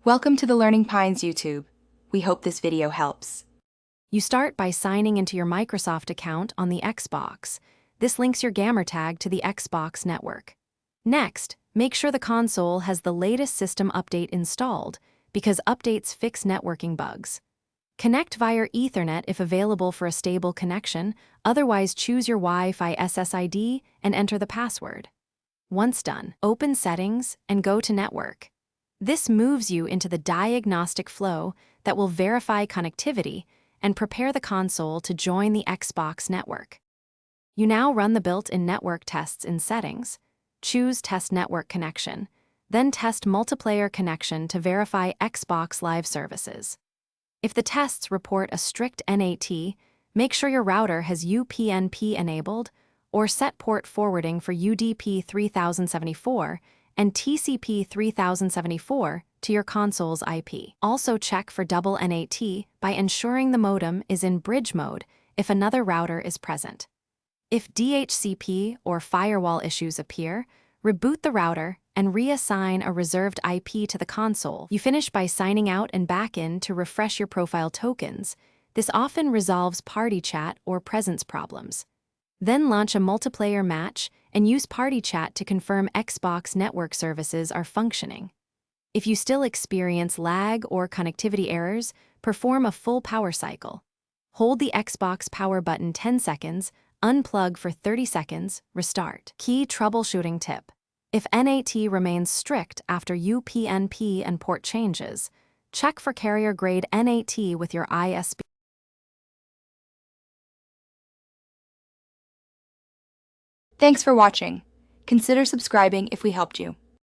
Welcome to the Learning Pines YouTube. We hope this video helps. You start by signing into your Microsoft account on the Xbox. This links your gamer tag to the Xbox network. Next, make sure the console has the latest system update installed, because updates fix networking bugs. Connect via Ethernet if available for a stable connection, otherwise choose your Wi-Fi SSID and enter the password. Once done, open Settings and go to Network. This moves you into the diagnostic flow that will verify connectivity and prepare the console to join the Xbox network. You now run the built-in network tests in Settings, choose Test Network Connection, then test Multiplayer Connection to verify Xbox Live Services. If the tests report a strict NAT, make sure your router has UPnP enabled or set port forwarding for UDP 3074 and TCP 3074 to your console's IP. Also check for double NAT by ensuring the modem is in bridge mode if another router is present. If DHCP or firewall issues appear, reboot the router and reassign a reserved IP to the console. You finish by signing out and back in to refresh your profile tokens. This often resolves party chat or presence problems. Then launch a multiplayer match and use party chat to confirm Xbox network services are functioning. If you still experience lag or connectivity errors, perform a full power cycle. Hold the Xbox power button 10 seconds, unplug for 30 seconds, restart. Key troubleshooting tip. If NAT remains strict after UPnP and port changes, check for carrier-grade NAT with your ISP. Thanks for watching. Consider subscribing if we helped you.